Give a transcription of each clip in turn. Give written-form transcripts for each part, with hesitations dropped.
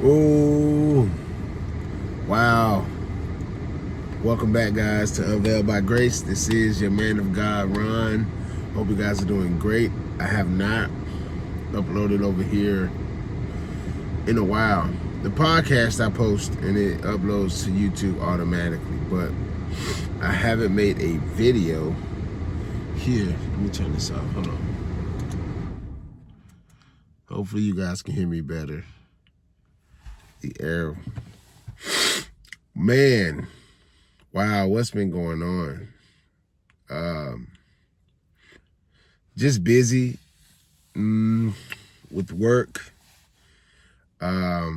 Oh, wow. Welcome back, guys, to Unveiled by Grace. This is your man of God, Ron. Hope you guys are doing great. I have not uploaded over here in a while. The podcast I post and it uploads to YouTube automatically, but I haven't made a video here. Let me turn this off. Hold on. Hopefully you guys can hear me better. The air. Man, wow, what's been going on? Just busy with work. We're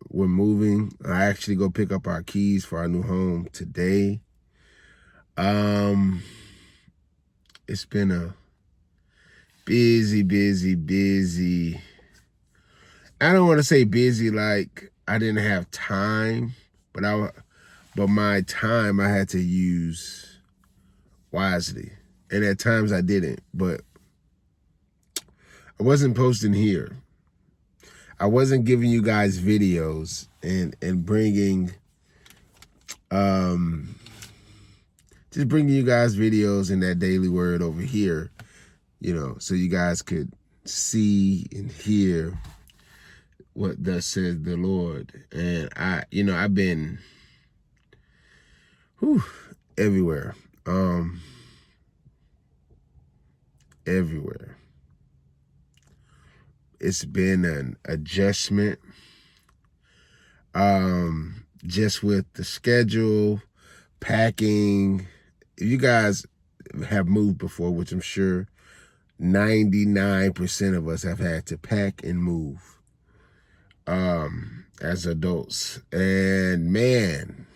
moving. I actually go pick up our keys for our new home today. It's been a busy. I don't want to say busy like I didn't have time, but my time I had to use wisely. And at times I didn't, but I wasn't posting here. I wasn't giving you guys videos and bringing, just bringing you guys videos in that daily word over here, so you guys could see and hear what thus says the Lord. And I've been, everywhere, everywhere. It's been an adjustment, just with the schedule, packing. If you guys have moved before, which I'm sure 99% of us have had to pack and move, as adults. And man,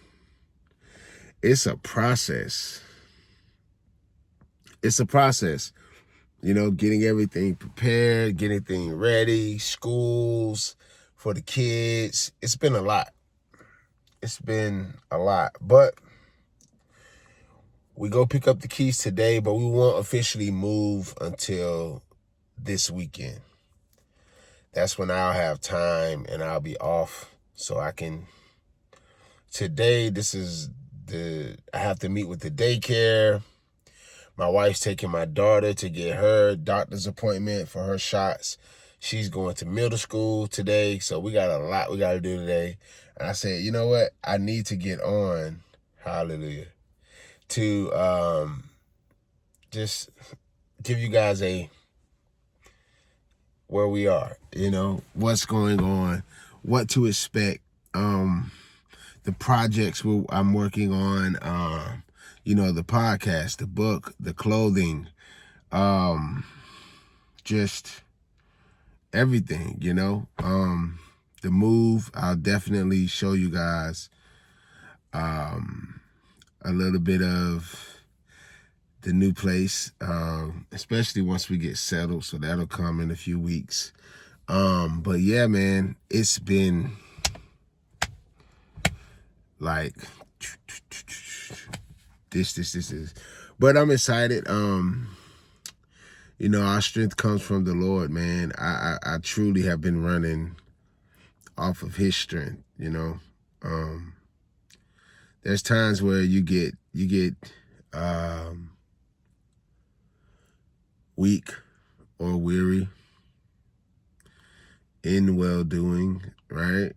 it's a process. It's a process. Getting everything prepared, getting everything ready, schools for the kids. It's been a lot. But we go pick up the keys today, but we won't officially move until this weekend. That's when I'll have time and I'll be off so I can. Today, I have to meet with the daycare. My wife's taking my daughter to get her doctor's appointment for her shots. She's going to middle school today, so we got a lot we got to do today. And I said, you know what? I need to get on, hallelujah, to just give you guys where we are, what's going on, what to expect, the projects I'm working on, the podcast, the book, the clothing, just everything, the move. I'll definitely show you guys a little bit of the new place, especially once we get settled. So that'll come in a few weeks. But yeah, man, it's been like this is, but I'm excited. Our strength comes from the Lord, man. I truly have been running off of his strength, There's times where you get weak or weary in well-doing, right?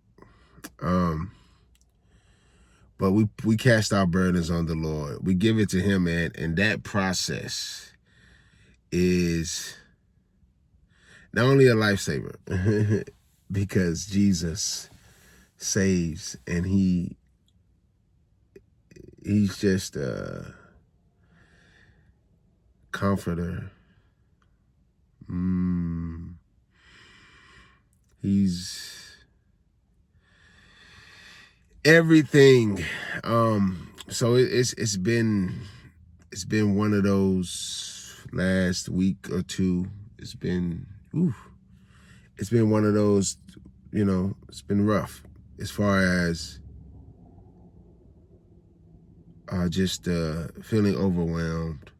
But we cast our burdens on the Lord. We give it to him, man. And that process is not only a lifesaver, because Jesus saves, and he's just a comforter. He's everything. So it's been one of those last week or two. It's been one of those, it's been rough as far as just feeling overwhelmed,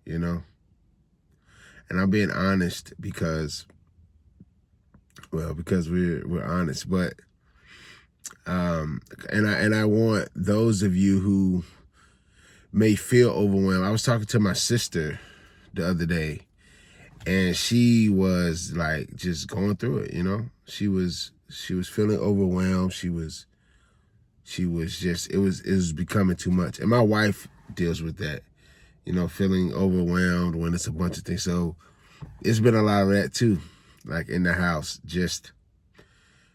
And I'm being honest because Well, because we're honest, but and I want those of you who may feel overwhelmed. I was talking to my sister the other day, and she was like just going through it, you know. She was feeling overwhelmed. She was just it was becoming too much. And my wife deals with that, you know, feeling overwhelmed when it's a bunch of things. So it's been a lot of that too, like in the house, just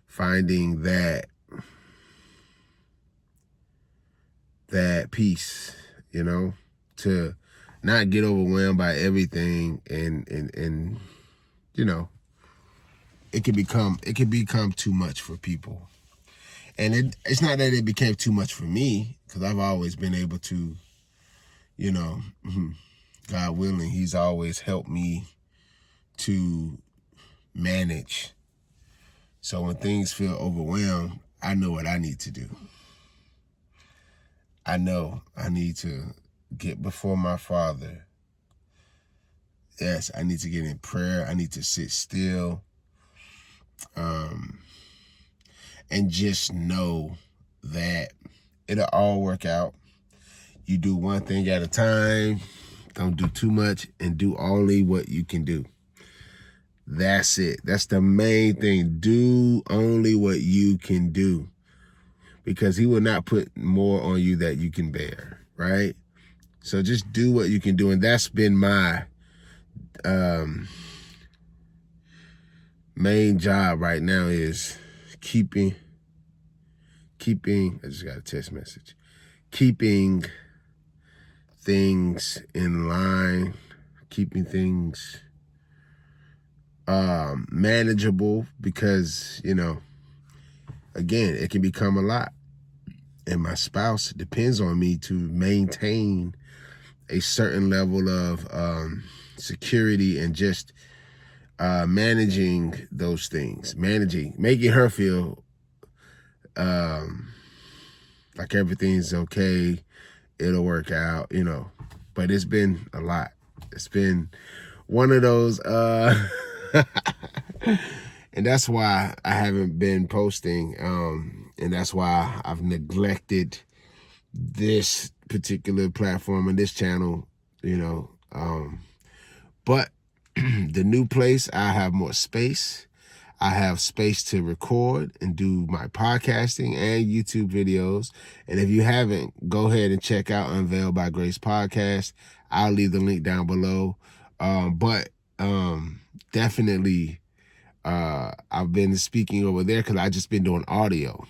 finding that peace, you know, to not get overwhelmed by everything, and you know, it can become too much for people. And it's not that it became too much for me, because I've always been able to, you know, God willing, he's always helped me to manage. So when things feel overwhelmed, I know what I need to do. I know I need to get before my Father. Yes, I need to get in prayer. I need to sit still. And just know that it'll all work out. You do one thing at a time. Don't do too much, and do only what you can do. That's it. That's the main thing. Do only what you can do, because he will not put more on you that you can bear, right? So just do what you can do. And that's been my main job right now, is keeping, I just got a text message, keeping things in line, keeping things manageable, because, you know, again, it can become a lot. And my spouse depends on me to maintain a certain level of security, and just managing those things, making her feel like everything's okay, it'll work out, you know. But it's been a lot. It's been one of those, and that's why I haven't been posting, and that's why I've neglected this particular platform and this channel, you know. But the new place, I have more space. I have space to record and do my podcasting and YouTube videos. And if you haven't, go ahead and check out Unveiled by Grace podcast. I'll leave the link down below. But definitely, I've been speaking over there because I just been doing audio,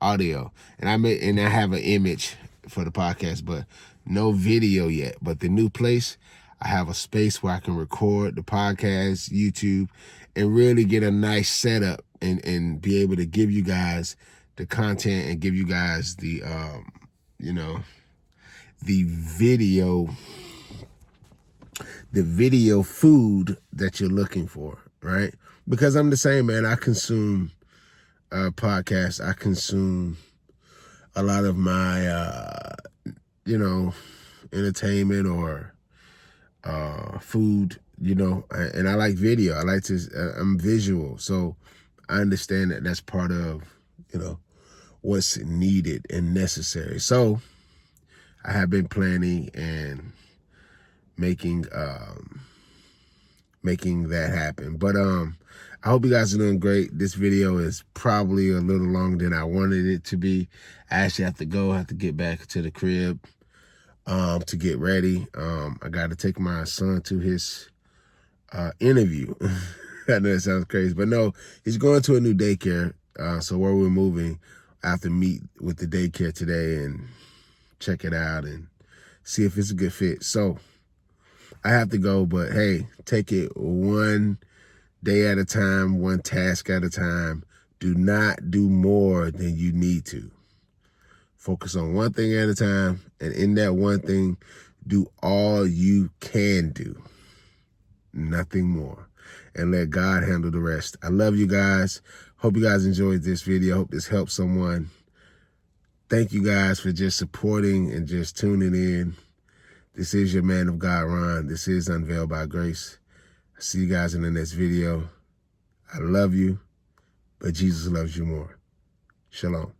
and I have an image for the podcast, but no video yet. But the new place, I have a space where I can record the podcast, YouTube, and really get a nice setup, and be able to give you guys the content, and give you guys the you know, the video food that you're looking for, right? Because I'm the same, man. I consume podcasts. I consume a lot of my you know, entertainment or food, you know, and I like video. I like to, I'm visual. So I understand that that's part of, you know, what's needed and necessary. So I have been planning and making that happen. But I hope you guys are doing great. This video is probably a little longer than I wanted it to be. I actually have to get back to the crib to get ready. I got to take my son to his interview. I know that sounds crazy, but no, he's going to a new daycare. So where we're moving, I have to meet with the daycare today and check it out and see if it's a good fit. So I have to go, but hey, take it one day at a time, one task at a time. Do not do more than you need to. Focus on one thing at a time, and in that one thing, do all you can do. Nothing more. And let God handle the rest. I love you guys. Hope you guys enjoyed this video. Hope this helps someone. Thank you guys for just supporting and just tuning in. This is your man of God, Ron. This is Unveiled by Grace. I'll see you guys in the next video. I love you, but Jesus loves you more. Shalom.